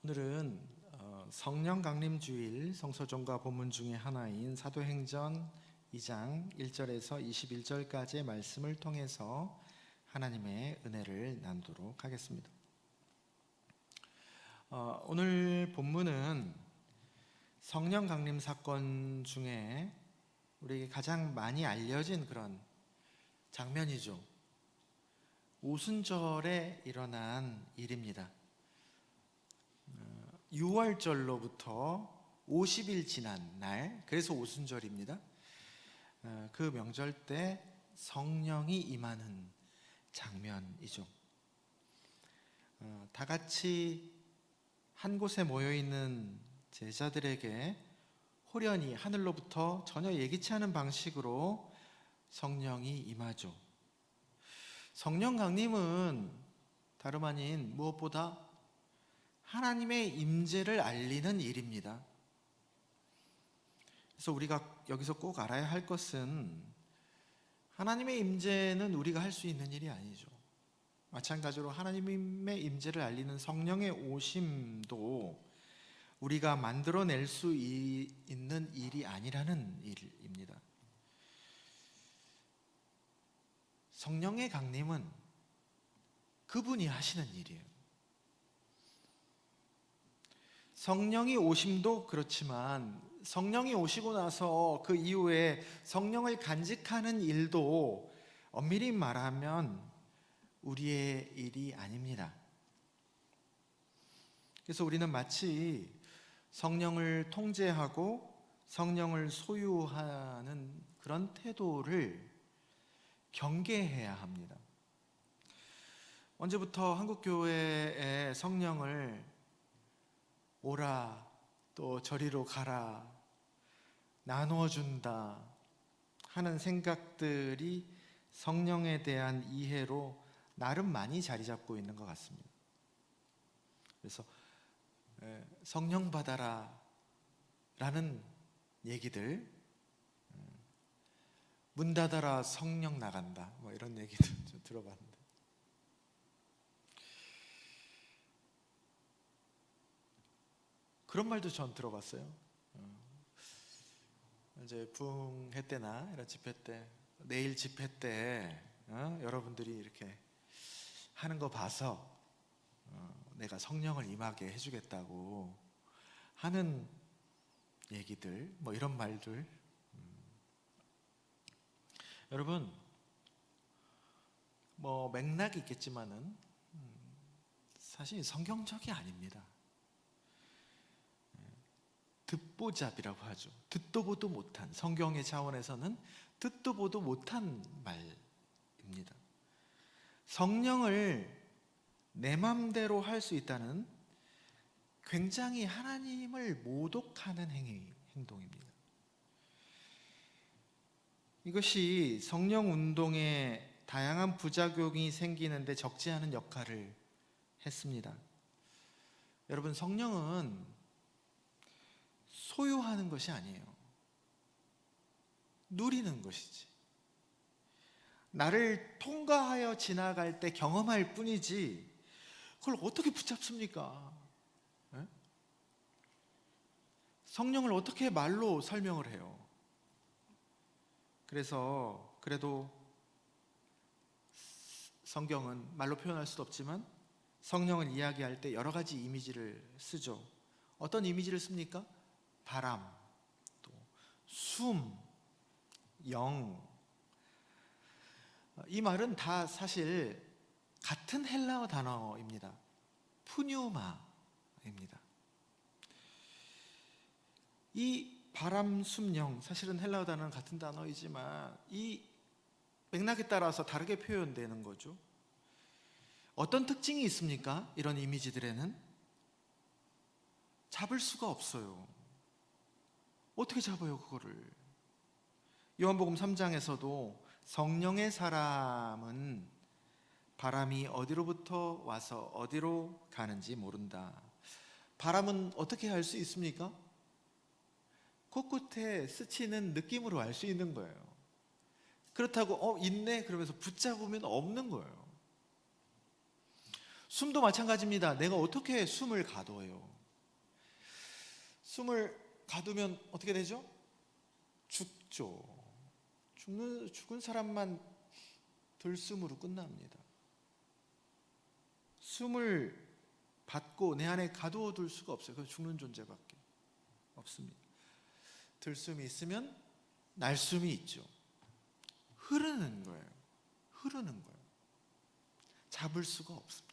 오늘은 성령 강림 주일 성서종과 본문 중에 하나인 사도행전 2장 1절에서 21절까지의 말씀을 통해서 하나님의 은혜를 나누도록 하겠습니다. 오늘 본문은 성령 강림 사건 중에 우리에게 가장 많이 알려진 그런 장면이죠. 오순절에 일어난 일입니다. 6월절로부터 50일 지난 날, 그래서 오순절입니다. 그 명절 때 성령이 임하는 장면이죠. 다 같이 한 곳에 모여 있는 제자들에게 호련히 하늘로부터 전혀 예기치 않은 방식으로 성령이 임하죠. 성령 강림은 다름 아닌 무엇보다 하나님의 임재를 알리는 일입니다. 그래서 우리가 여기서 꼭 알아야 할 것은 하나님의 임재는 우리가 할 수 있는 일이 아니죠. 마찬가지로 하나님의 임재를 알리는 성령의 오심도 우리가 만들어낼 수 있는 일이 아니라는 일입니다. 성령의 강림은 그분이 하시는 일이에요. 성령이 오심도 그렇지만 성령이 오시고 나서 그 이후에 성령을 간직하는 일도 엄밀히 말하면 우리의 일이 아닙니다. 그래서 우리는 마치 성령을 통제하고 성령을 소유하는 그런 태도를 경계해야 합니다. 언제부터 한국교회에 성령을 오라 또 저리로 가라 나누어준다 하는 생각들이 성령에 대한 이해로 나름 많이 자리 잡고 있는 것 같습니다. 그래서 성령 받아라 라는 얘기들, 문 닫아라 성령 나간다 뭐 이런 얘기도 좀 들어봤는데, 그런 말도 전 들어봤어요. 이제 부흥회 때나 이런 집회 때, 내일 집회 때 여러분들이 이렇게 하는 거 봐서 내가 성령을 임하게 해주겠다고 하는 얘기들, 뭐 이런 말들. 여러분, 뭐 맥락이 있겠지만은 사실 성경적이 아닙니다. 듣보잡이라고 하죠. 듣도 보도 못한, 성경의 차원에서는 듣도 보도 못한 말입니다. 성령을 내 맘대로 할 수 있다는 굉장히 하나님을 모독하는 행동입니다. 이것이 성령 운동에 다양한 부작용이 생기는데 적지 않은 역할을 했습니다. 여러분, 성령은 소유하는 것이 아니에요. 누리는 것이지. 나를 통과하여 지나갈 때 경험할 뿐이지 그걸 어떻게 붙잡습니까? 네? 성령을 어떻게 말로 설명을 해요? 그래도 성경은 말로 표현할 수도 없지만 성령을 이야기할 때 여러 가지 이미지를 쓰죠. 어떤 이미지를 씁니까? 바람, 또 숨, 영. 이 말은 다 사실 같은 헬라어 단어입니다. 푸뉴마입니다. 이 바람, 숨, 영, 사실은 헬라어 단어는 같은 단어이지만 이 맥락에 따라서 다르게 표현되는 거죠. 어떤 특징이 있습니까? 이런 이미지들에는 잡을 수가 없어요. 어떻게 잡아요, 그거를? 요한복음 3장에서도 성령의 사람은 바람이 어디로부터 와서 어디로 가는지 모른다. 바람은 어떻게 알 수 있습니까? 코끝에 스치는 느낌으로 알 수 있는 거예요. 그렇다고 있네 그러면서 붙잡으면 없는 거예요. 숨도 마찬가지입니다. 내가 어떻게 숨을 가둬요? 숨을 가두면 어떻게 되죠? 죽죠. 죽은 사람만 들숨으로 끝납니다. 숨을 받고 내 안에 가두어둘 수가 없어요. 그래서 죽는 존재밖에 없습니다. 들숨이 있으면 날숨이 있죠. 흐르는 거예요. 흐르는 거예요. 잡을 수가 없습니다.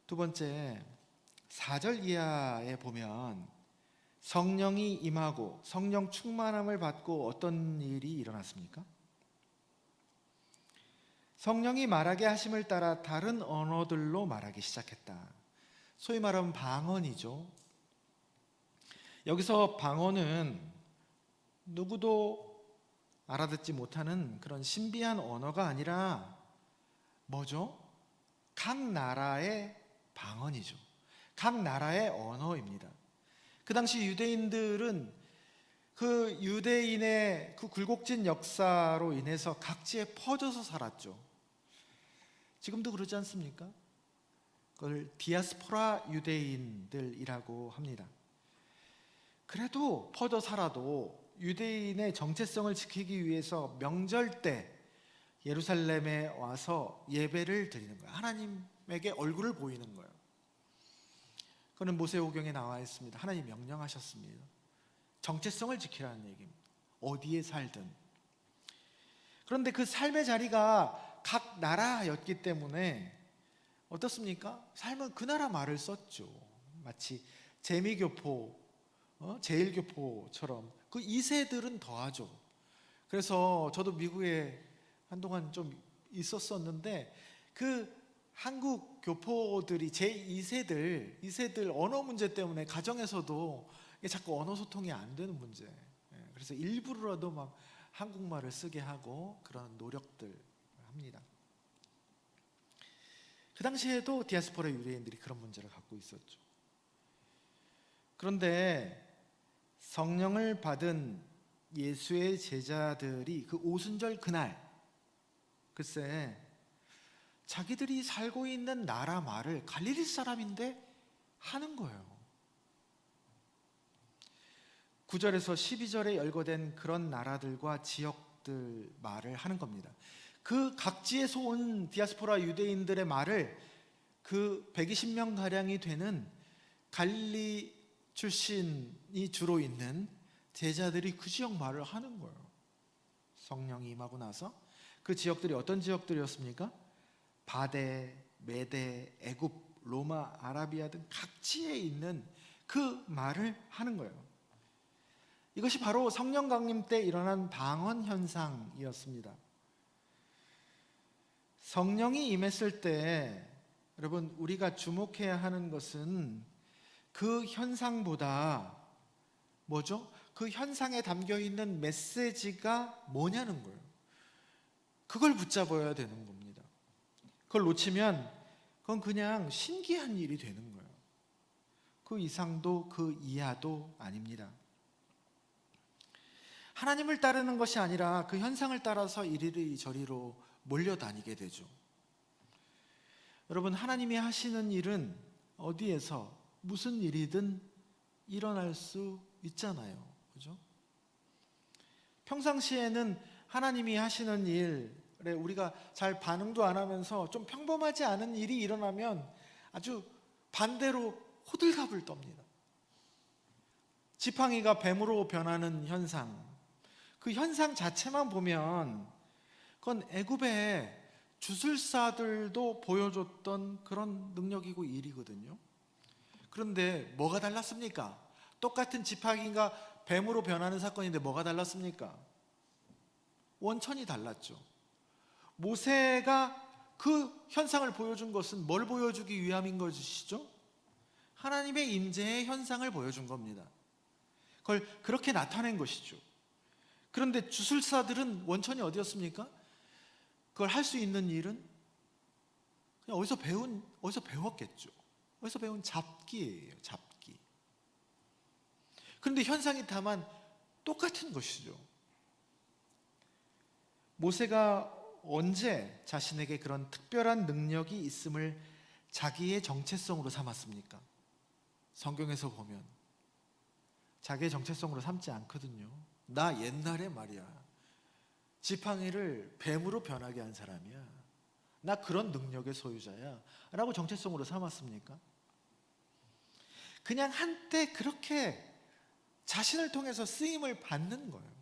두 번째, 4절 이하에 보면 성령이 임하고 성령 충만함을 받고 어떤 일이 일어났습니까? 성령이 말하게 하심을 따라 다른 언어들로 말하기 시작했다. 소위 말하면 방언이죠. 여기서 방언은 누구도 알아듣지 못하는 그런 신비한 언어가 아니라 뭐죠? 각 나라의 방언이죠. 각 나라의 언어입니다. 그 당시 유대인들은 그 유대인의 그 굴곡진 역사로 인해서 각지에 퍼져서 살았죠. 지금도 그러지 않습니까? 그걸 디아스포라 유대인들이라고 합니다. 그래도 퍼져 살아도 유대인의 정체성을 지키기 위해서 명절 때 예루살렘에 와서 예배를 드리는 거예요. 하나님에게 얼굴을 보이는 거예요. 그는 모세오경에 나와 있습니다. 하나님 명령하셨습니다. 정체성을 지키라는 얘기입니다. 어디에 살든. 그런데 그 삶의 자리가 각 나라였기 때문에 어떻습니까? 삶은 그 나라 말을 썼죠. 마치 재미교포, 제일교포처럼 그 2세들은 더하죠. 그래서 저도 미국에 한동안 좀 있었었는데 그 한국 교포들이 제2세들 언어 문제 때문에 가정에서도 자꾸 언어 소통이 안 되는 문제. 그래서 일부러라도 막 한국말을 쓰게 하고 그런 노력들 합니다. 그 당시에도 디아스포라 유대인들이 그런 문제를 갖고 있었죠. 그런데 성령을 받은 예수의 제자들이 그 오순절 그날 글쎄 자기들이 살고 있는 나라 말을 갈릴리 사람인데 하는 거예요. 9절에서 12절에 열거된 그런 나라들과 지역들 말을 하는 겁니다. 그 각지에서 온 디아스포라 유대인들의 말을 그 120명 가량이 되는 갈릴리 출신이 주로 있는 제자들이 그 지역 말을 하는 거예요. 성령이 임하고 나서 그 지역들이 어떤 지역들이었습니까? 바데, 메데, 애굽, 로마, 아라비아 등 각지에 있는 그 말을 하는 거예요. 이것이 바로 성령 강림 때 일어난 방언 현상이었습니다. 성령이 임했을 때 여러분 우리가 주목해야 하는 것은 그 현상보다 뭐죠? 그 현상에 담겨 있는 메시지가 뭐냐는 거예요. 그걸 붙잡아야 되는 겁니다. 그걸 놓치면 그건 그냥 신기한 일이 되는 거예요. 그 이상도 그 이하도 아닙니다. 하나님을 따르는 것이 아니라 그 현상을 따라서 이리리 저리로 몰려다니게 되죠. 여러분 하나님이 하시는 일은 어디에서 무슨 일이든 일어날 수 있잖아요. 그죠? 평상시에는 하나님이 하시는 일에 우리가 잘 반응도 안 하면서 좀 평범하지 않은 일이 일어나면 아주 반대로 호들갑을 떱니다. 지팡이가 뱀으로 변하는 현상, 그 현상 자체만 보면 그건 애굽의 주술사들도 보여줬던 그런 능력이고 일이거든요. 그런데 뭐가 달랐습니까? 똑같은 지팡이가 뱀으로 변하는 사건인데 뭐가 달랐습니까? 원천이 달랐죠. 모세가 그 현상을 보여준 것은 뭘 보여주기 위함인 것이죠? 하나님의 임재의 현상을 보여준 겁니다. 그걸 그렇게 나타낸 것이죠. 그런데 주술사들은 원천이 어디였습니까? 그걸 할 수 있는 일은 그냥 어디서 배웠겠죠. 어디서 배운 잡기예요, 잡기. 그런데 현상이 다만 똑같은 것이죠. 모세가 언제 자신에게 그런 특별한 능력이 있음을 자기의 정체성으로 삼았습니까? 성경에서 보면 자기의 정체성으로 삼지 않거든요. 나 옛날에 말이야, 지팡이를 뱀으로 변하게 한 사람이야, 나 그런 능력의 소유자야 라고 정체성으로 삼았습니까? 그냥 한때 그렇게 자신을 통해서 쓰임을 받는 거예요.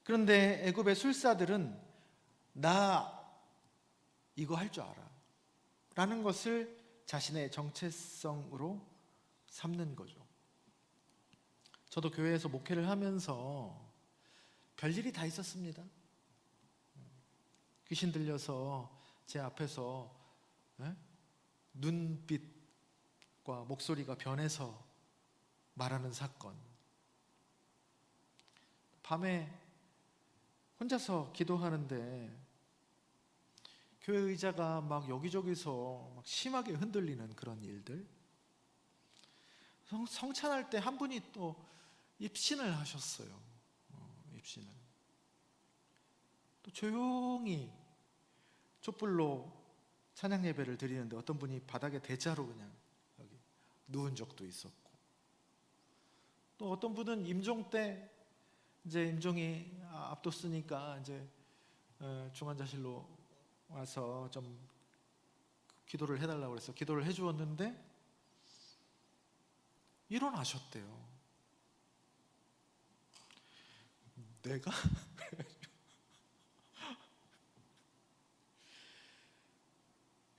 그런데 애굽의 술사들은 나 이거 할 줄 알아 라는 것을 자신의 정체성으로 삼는 거죠. 저도 교회에서 목회를 하면서 별일이 다 있었습니다. 귀신 들려서 제 앞에서 눈빛과 목소리가 변해서 말하는 사건, 밤에 혼자서 기도하는데 교회 의자가 막 여기저기서 막 심하게 흔들리는 그런 일들, 성찬할 때 한 분이 또 입신을 하셨어요. 입신을. 또 조용히 촛불로 찬양 예배를 드리는데 어떤 분이 바닥에 대자로 그냥 여기 누운 적도 있었고, 또 어떤 분은 임종 때 이제 임종이 앞뒀으니까 이제 중환자실로 와서 좀 기도를 해달라고 그래서 기도를 해주었는데 일어나셨대요. 내가?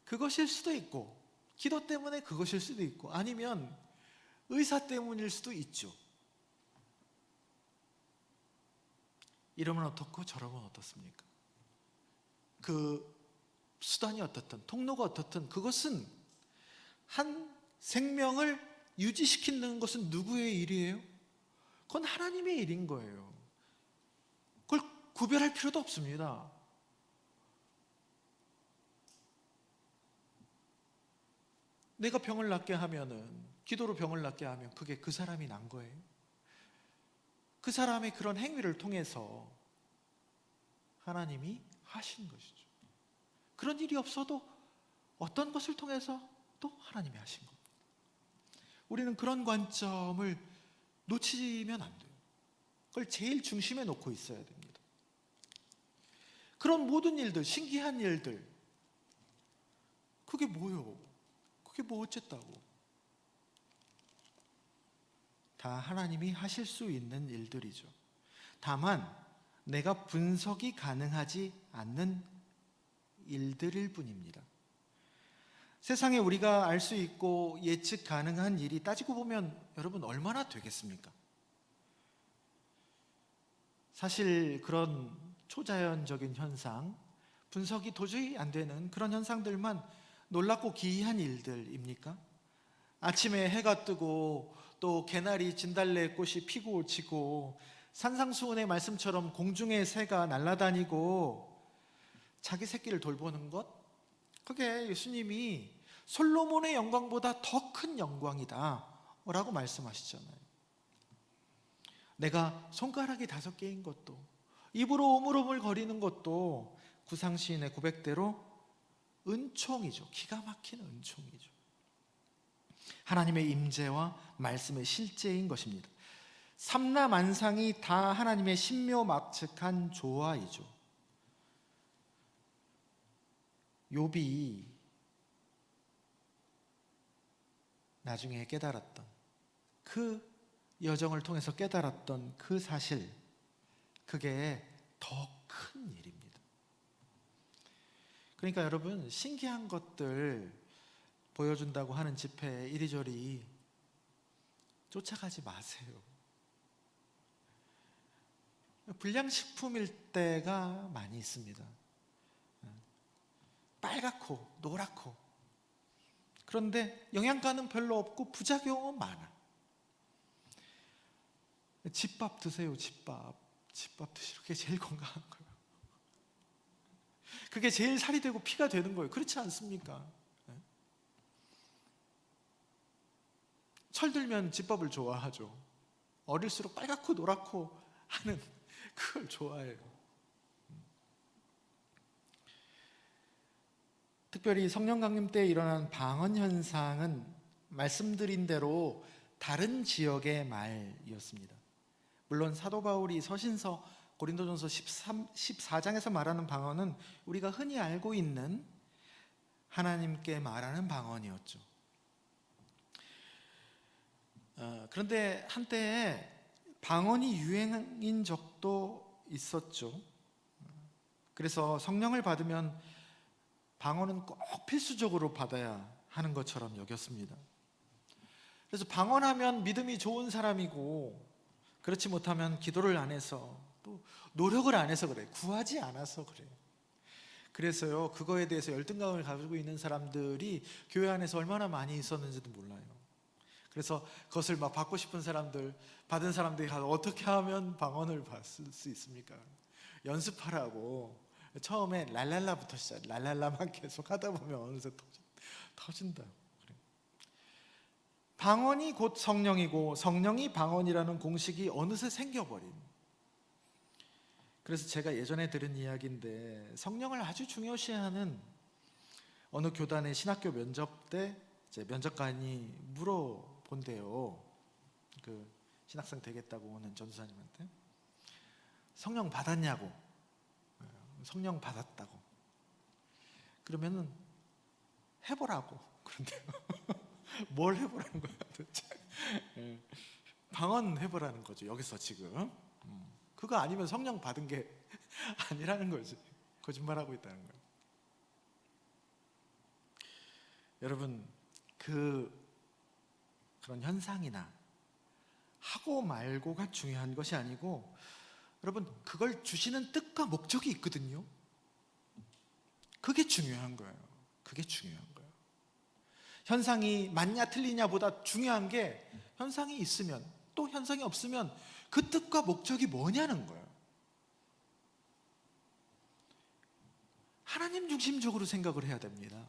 그것일 수도 있고, 기도 때문에 그것일 수도 있고, 아니면 의사 때문일 수도 있죠. 이러면 어떻고 저러면 어떻습니까? 그 수단이 어떻든 통로가 어떻든 그것은 한 생명을 유지시키는 것은 누구의 일이에요? 그건 하나님의 일인 거예요. 그걸 구별할 필요도 없습니다. 내가 병을 낫게 하면은, 기도로 병을 낫게 하면 그게 그 사람이 난 거예요. 그 사람의 그런 행위를 통해서 하나님이 하신 것이죠. 그런 일이 없어도 어떤 것을 통해서 또 하나님이 하신 겁니다. 우리는 그런 관점을 놓치면 안 돼요. 그걸 제일 중심에 놓고 있어야 됩니다. 그런 모든 일들, 신기한 일들, 그게 뭐요? 그게 뭐 어쨌다고? 다 하나님이 하실 수 있는 일들이죠. 다만 내가 분석이 가능하지 않는 일들일 뿐입니다. 세상에 우리가 알 수 있고 예측 가능한 일이 따지고 보면 여러분 얼마나 되겠습니까? 사실 그런 초자연적인 현상, 분석이 도저히 안 되는 그런 현상들만 놀랍고 기이한 일들입니까? 아침에 해가 뜨고 또 개나리 진달래 꽃이 피고 지고 산상수훈의 말씀처럼 공중에 새가 날아다니고 자기 새끼를 돌보는 것, 그게 예수님이 솔로몬의 영광보다 더 큰 영광이다 라고 말씀하시잖아요. 내가 손가락이 5개인 것도, 입으로 오물오물거리는 것도 구상시인의 고백대로 은총이죠. 기가 막힌 은총이죠. 하나님의 임재와 말씀의 실제인 것입니다. 삼라만상이 다 하나님의 신묘막측한 조화이죠. 욥이 나중에 깨달았던, 그 여정을 통해서 깨달았던 그 사실, 그게 더 큰 일입니다. 그러니까 여러분, 신기한 것들 보여준다고 하는 집회에 이리저리 쫓아가지 마세요. 불량식품일 때가 많이 있습니다. 빨갛고 노랗고, 그런데 영양가는 별로 없고 부작용은 많아. 집밥 드세요. 집밥 드시고, 그게 제일 건강한 거예요. 그게 제일 살이 되고 피가 되는 거예요. 그렇지 않습니까? 철들면 집밥을 좋아하죠. 어릴수록 빨갛고 노랗고 하는 그걸 좋아해요. 특별히 성령 강림 때 일어난 방언 현상은 말씀드린 대로 다른 지역의 말이었습니다. 물론 사도 바울이 서신서 고린도전서 14장에서 말하는 방언은 우리가 흔히 알고 있는 하나님께 말하는 방언이었죠. 그런데 한때 방언이 유행인 적도 있었죠. 그래서 성령을 받으면 방언은 꼭 필수적으로 받아야 하는 것처럼 여겼습니다. 그래서 방언하면 믿음이 좋은 사람이고, 그렇지 못하면 기도를 안 해서, 또 노력을 안 해서 그래, 구하지 않아서 그래. 그래서요, 그거에 대해서 열등감을 가지고 있는 사람들이 교회 안에서 얼마나 많이 있었는지도 몰라요. 그래서 그것을 막 받고 싶은 사람들, 받은 사람들이 가서 어떻게 하면 방언을 받을 수 있습니까? 연습하라고. 처음에 랄랄라부터 시작. 랄랄라만 계속 하다 보면 어느새 터진다. 그래. 방언이 곧 성령이고 성령이 방언이라는 공식이 어느새 생겨버린. 그래서 제가 예전에 들은 이야기인데, 성령을 아주 중요시하는 어느 교단의 신학교 면접 때 이제 면접관이 물어본대요. 그 신학생 되겠다고 오는 전도사님한테 성령 받았냐고. 성령 받았다고. 그러면은 해보라고 그런데요. 뭘 해보라는 거야 도대체? 방언 해보라는 거죠 여기서 지금. 그거 아니면 성령 받은 게 아니라는 거지. 거짓말하고 있다는 거예요. 여러분, 그런 현상이나 하고 말고가 중요한 것이 아니고, 여러분, 그걸 주시는 뜻과 목적이 있거든요. 그게 중요한 거예요. 그게 중요한 거예요. 현상이 맞냐 틀리냐보다 중요한 게, 현상이 있으면 또 현상이 없으면 그 뜻과 목적이 뭐냐는 거예요. 하나님 중심적으로 생각을 해야 됩니다.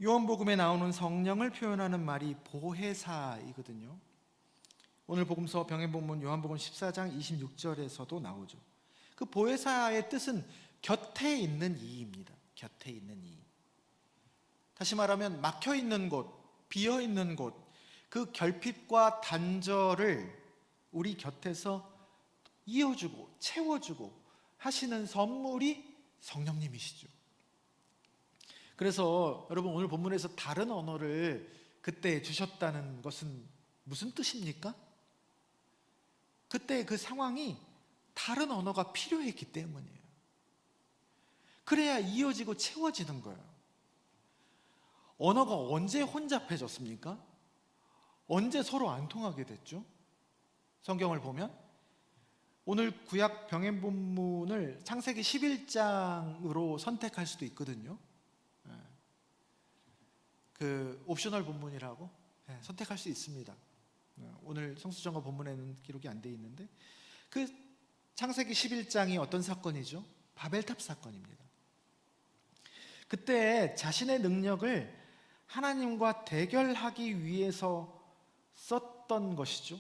요한복음에 나오는 성령을 표현하는 말이 보혜사이거든요. 오늘 복음서 병행본문 요한복음 14장 26절에서도 나오죠. 그 보혜사의 뜻은 곁에 있는 이입니다. 곁에 있는 이. 다시 말하면 막혀있는 곳, 비어있는 곳, 그 결핍과 단절을 우리 곁에서 이어주고 채워주고 하시는 선물이 성령님이시죠. 그래서 여러분, 오늘 본문에서 다른 언어를 그때 주셨다는 것은 무슨 뜻입니까? 그때 그 상황이 다른 언어가 필요했기 때문이에요. 그래야 이어지고 채워지는 거예요. 언어가 언제 혼잡해졌습니까? 언제 서로 안 통하게 됐죠? 성경을 보면 오늘 구약 병행 본문을 창세기 11장으로 선택할 수도 있거든요. 그 옵셔널 본문이라고 선택할 수 있습니다. 오늘 성수정과 본문에는 기록이 안 돼 있는데, 그 창세기 11장이 어떤 사건이죠? 바벨탑 사건입니다. 그때 자신의 능력을 하나님과 대결하기 위해서 썼던 것이죠.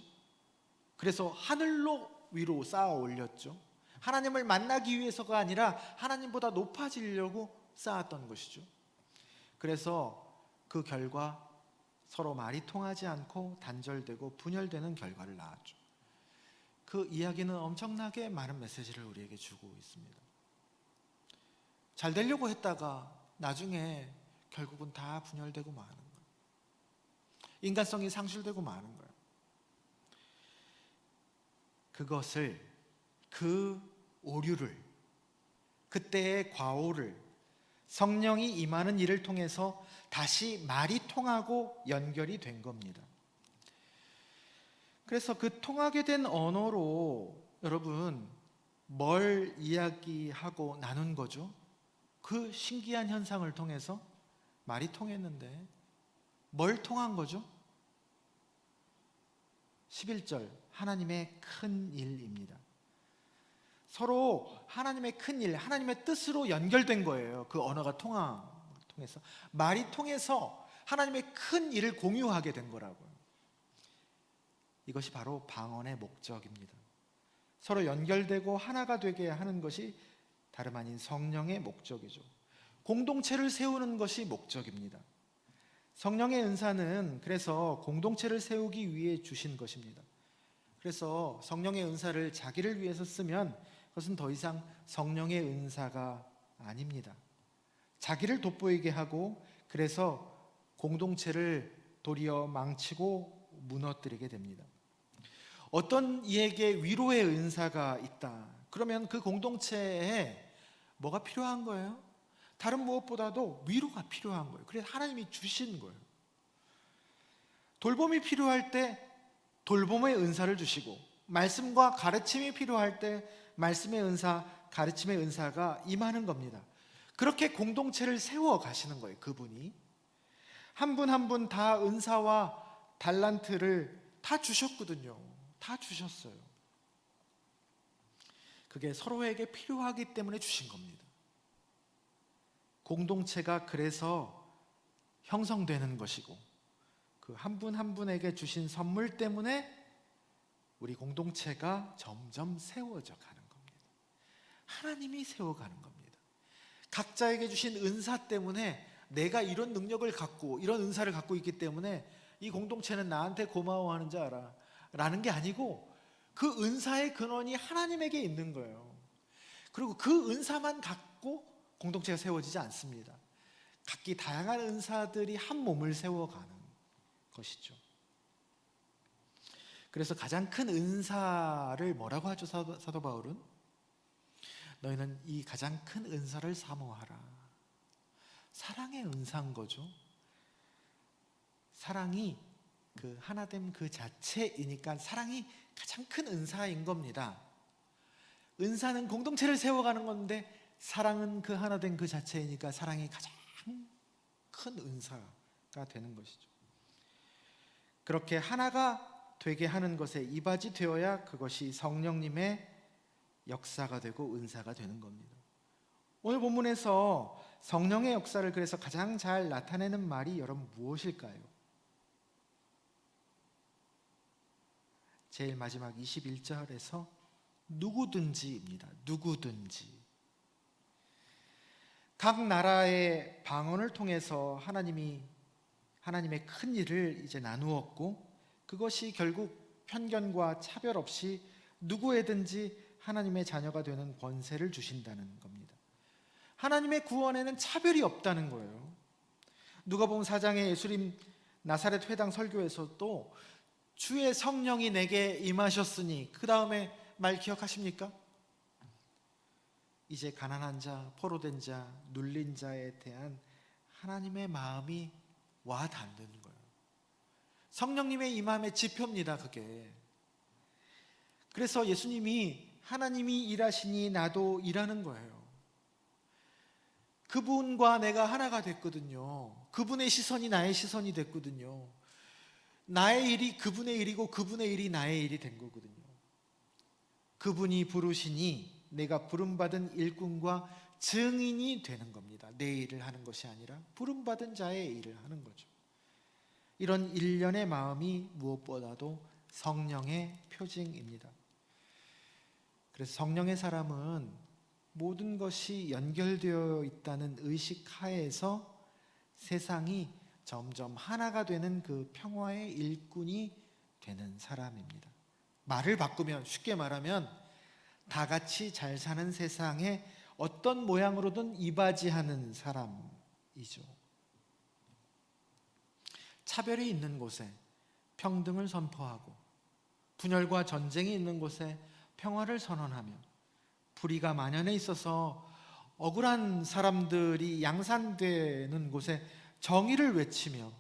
그래서 하늘로 위로 쌓아 올렸죠. 하나님을 만나기 위해서가 아니라 하나님보다 높아지려고 쌓았던 것이죠. 그래서 그 결과 서로 말이 통하지 않고 단절되고 분열되는 결과를 낳았죠. 그 이야기는 엄청나게 많은 메시지를 우리에게 주고 있습니다. 잘 되려고 했다가 나중에 결국은 다 분열되고 마는 거예요. 인간성이 상실되고 마는 거예요. 그것을, 그 오류를, 그때의 과오를 성령이 임하는 일을 통해서 다시 말이 통하고 연결이 된 겁니다. 그래서 그 통하게 된 언어로 여러분 뭘 이야기하고 나눈 거죠? 그 신기한 현상을 통해서 말이 통했는데 뭘 통한 거죠? 11절, 하나님의 큰 일입니다. 서로 하나님의 큰 일, 하나님의 뜻으로 연결된 거예요. 그 언어가 통해서, 말이 통해서 하나님의 큰 일을 공유하게 된 거라고요. 이것이 바로 방언의 목적입니다. 서로 연결되고 하나가 되게 하는 것이 다름 아닌 성령의 목적이죠. 공동체를 세우는 것이 목적입니다. 성령의 은사는 그래서 공동체를 세우기 위해 주신 것입니다. 그래서 성령의 은사를 자기를 위해서 쓰면 그것은 더 이상 성령의 은사가 아닙니다. 자기를 돋보이게 하고 그래서 공동체를 도리어 망치고 무너뜨리게 됩니다. 어떤 이에게 위로의 은사가 있다. 그러면 그 공동체에 뭐가 필요한 거예요? 다른 무엇보다도 위로가 필요한 거예요. 그래서 하나님이 주신 거예요. 돌봄이 필요할 때 돌봄의 은사를 주시고, 말씀과 가르침이 필요할 때 말씀의 은사, 가르침의 은사가 임하는 겁니다. 그렇게 공동체를 세워 가시는 거예요. 그분이 한 분 한 분 다 은사와 달란트를 다 주셨거든요. 다 주셨어요. 그게 서로에게 필요하기 때문에 주신 겁니다. 공동체가 그래서 형성되는 것이고, 그 한 분 한 분에게 주신 선물 때문에 우리 공동체가 점점 세워져 가는 겁니다. 하나님이 세워가는 겁니다. 각자에게 주신 은사 때문에 내가 이런 능력을 갖고 이런 은사를 갖고 있기 때문에 이 공동체는 나한테 고마워하는 줄 알아 라는 게 아니고, 그 은사의 근원이 하나님에게 있는 거예요. 그리고 그 은사만 갖고 공동체가 세워지지 않습니다. 각기 다양한 은사들이 한 몸을 세워가는 것이죠. 그래서 가장 큰 은사를 뭐라고 하죠? 사도 바울은 너희는 이 가장 큰 은사를 사모하라. 사랑의 은사인 거죠. 사랑이 그 하나됨 그 자체이니까 사랑이 가장 큰 은사인 겁니다. 은사는 공동체를 세워가는 건데 사랑은 그 하나된 그 자체이니까 사랑이 가장 큰 은사가 되는 것이죠. 그렇게 하나가 되게 하는 것에 이바지 되어야 그것이 성령님의 역사가 되고 은사가 되는 겁니다. 오늘 본문에서 성령의 역사를 그래서 가장 잘 나타내는 말이 여러분 무엇일까요? 제일 마지막 21절에서 누구든지입니다. 누구든지. 각 나라의 방언을 통해서 하나님의 큰 일을 이제 나누었고, 그것이 결국 편견과 차별 없이 누구에든지 하나님의 자녀가 되는 권세를 주신다는 겁니다. 하나님의 구원에는 차별이 없다는 거예요. 누가복음 4장의 예수님 나사렛 회당 설교에서도 주의 성령이 내게 임하셨으니, 그 다음에 말 기억하십니까? 이제 가난한 자, 포로된 자, 눌린 자에 대한 하나님의 마음이 와 닿는 거예요. 성령님의 임함의 지표입니다, 그게. 그래서 예수님이 하나님이 일하시니 나도 일하는 거예요. 그분과 내가 하나가 됐거든요. 그분의 시선이 나의 시선이 됐거든요. 나의 일이 그분의 일이고 그분의 일이 나의 일이 된 거거든요. 그분이 부르시니 내가 부름받은 일꾼과 증인이 되는 겁니다. 내 일을 하는 것이 아니라 부름받은 자의 일을 하는 거죠. 이런 일련의 마음이 무엇보다도 성령의 표징입니다. 그래서 성령의 사람은 모든 것이 연결되어 있다는 의식 하에서 세상이 점점 하나가 되는 그 평화의 일꾼이 되는 사람입니다. 말을 바꾸면, 쉽게 말하면 다 같이 잘 사는 세상에 어떤 모양으로든 이바지하는 사람이죠. 차별이 있는 곳에 평등을 선포하고, 분열과 전쟁이 있는 곳에 평화를 선언하며, 불의가 만연해 있어서 억울한 사람들이 양산되는 곳에 정의를 외치며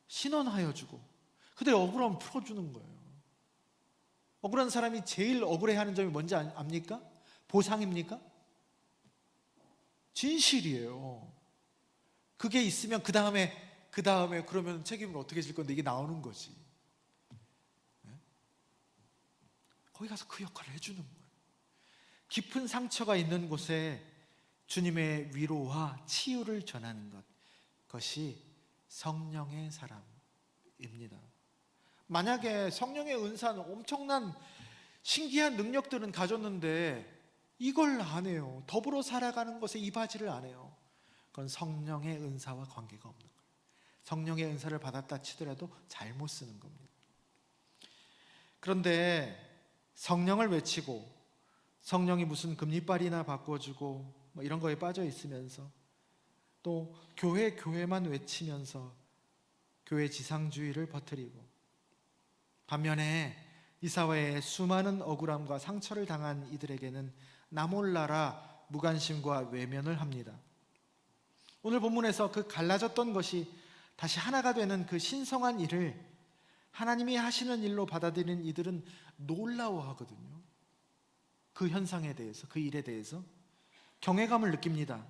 신원하여 주고, 그들의 억울함을 풀어주는 거예요. 억울한 사람이 제일 억울해하는 점이 뭔지 압니까? 보상입니까? 진실이에요. 그게 있으면 그 다음에 그러면 책임을 어떻게 질 건데, 이게 나오는 거지. 거기 가서 그 역할을 해주는 거예요. 깊은 상처가 있는 곳에 주님의 위로와 치유를 전하는 것, 그것이 성령의 사람입니다. 만약에 성령의 은사는 엄청난 신기한 능력들은 가졌는데 이걸 안 해요. 더불어 살아가는 것에 이바지를 안 해요. 그건 성령의 은사와 관계가 없는 거예요. 성령의 은사를 받았다 치더라도 잘못 쓰는 겁니다. 그런데 성령을 외치고 성령이 무슨 금리빨이나 바꿔주고 뭐 이런 거에 빠져 있으면서 또 교회만 외치면서 교회 지상주의를 퍼뜨리고, 반면에 이 사회에 수많은 억울함과 상처를 당한 이들에게는 나 몰라라 무관심과 외면을 합니다. 오늘 본문에서 그 갈라졌던 것이 다시 하나가 되는 그 신성한 일을 하나님이 하시는 일로 받아들이는 이들은 놀라워하거든요. 그 현상에 대해서, 그 일에 대해서 경외감을 느낍니다.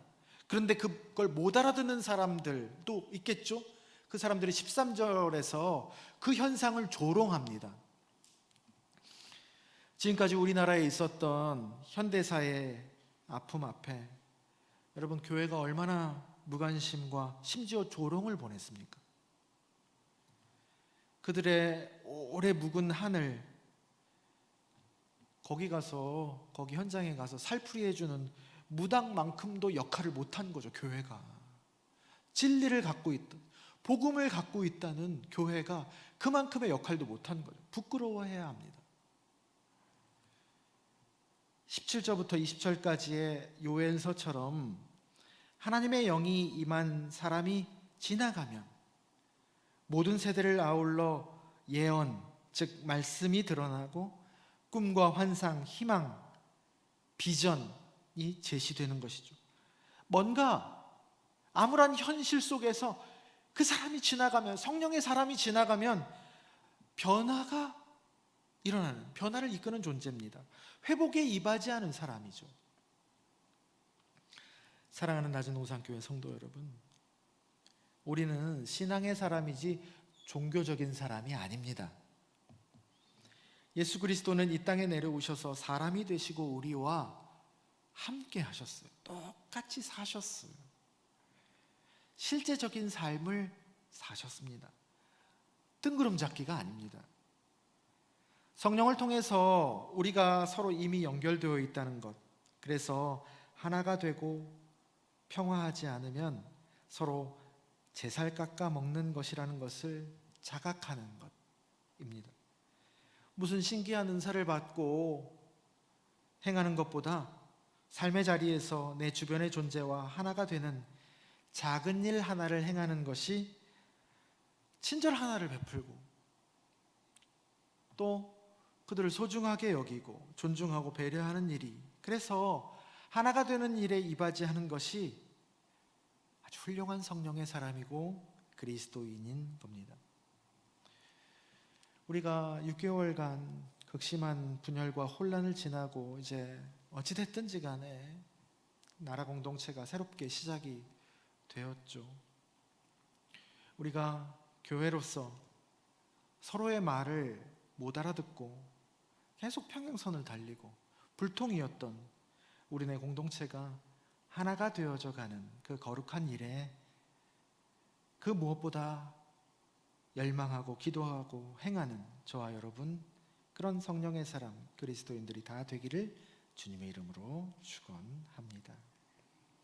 그런데 그걸 못 알아듣는 사람들도 있겠죠. 그 사람들이 13절에서 그 현상을 조롱합니다. 지금까지 우리나라에 있었던 현대사의 아픔 앞에 여러분, 교회가 얼마나 무관심과 심지어 조롱을 보냈습니까? 그들의 오래 묵은 하늘, 거기 현장에 가서 살풀이 해주는 무당만큼도 역할을 못한 거죠. 교회가 진리를 갖고 있던, 복음을 갖고 있다는 교회가 그만큼의 역할도 못한 거죠. 부끄러워해야 합니다. 17절부터 20절까지의 요엘서처럼 하나님의 영이 임한 사람이 지나가면 모든 세대를 아울러 예언, 즉 말씀이 드러나고 꿈과 환상, 희망, 비전이 제시되는 것이죠. 뭔가 암울한 현실 속에서 그 사람이 지나가면, 성령의 사람이 지나가면 변화가 일어나는, 변화를 이끄는 존재입니다. 회복에 이바지하는 사람이죠. 사랑하는 낮은 오산교회 성도 여러분, 우리는 신앙의 사람이지 종교적인 사람이 아닙니다. 예수 그리스도는 이 땅에 내려오셔서 사람이 되시고 우리와 함께 하셨어요. 똑같이 사셨어요. 실제적인 삶을 사셨습니다. 뜬구름 잡기가 아닙니다. 성령을 통해서 우리가 서로 이미 연결되어 있다는 것, 그래서 하나가 되고 평화하지 않으면 서로 제살 깎아 먹는 것이라는 것을 자각하는 것입니다. 무슨 신기한 은사를 받고 행하는 것보다 삶의 자리에서 내 주변의 존재와 하나가 되는 작은 일 하나를 행하는 것이 친절 하나를 베풀고 또 그들을 소중하게 여기고 존중하고 배려하는 일이, 그래서 하나가 되는 일에 이바지하는 것이 아주 훌륭한 성령의 사람이고 그리스도인인 겁니다. 우리가 6개월간 극심한 분열과 혼란을 지나고 이제 어찌됐든지 간에 나라 공동체가 새롭게 시작이 되었죠. 우리가 교회로서 서로의 말을 못 알아듣고 계속 평행선을 달리고 불통이었던 우리네 공동체가 하나가 되어져 가는 그 거룩한 일에 그 무엇보다 열망하고 기도하고 행하는 저와 여러분, 그런 성령의 사람 그리스도인들이 다 되기를 주님의 이름으로 축원합니다.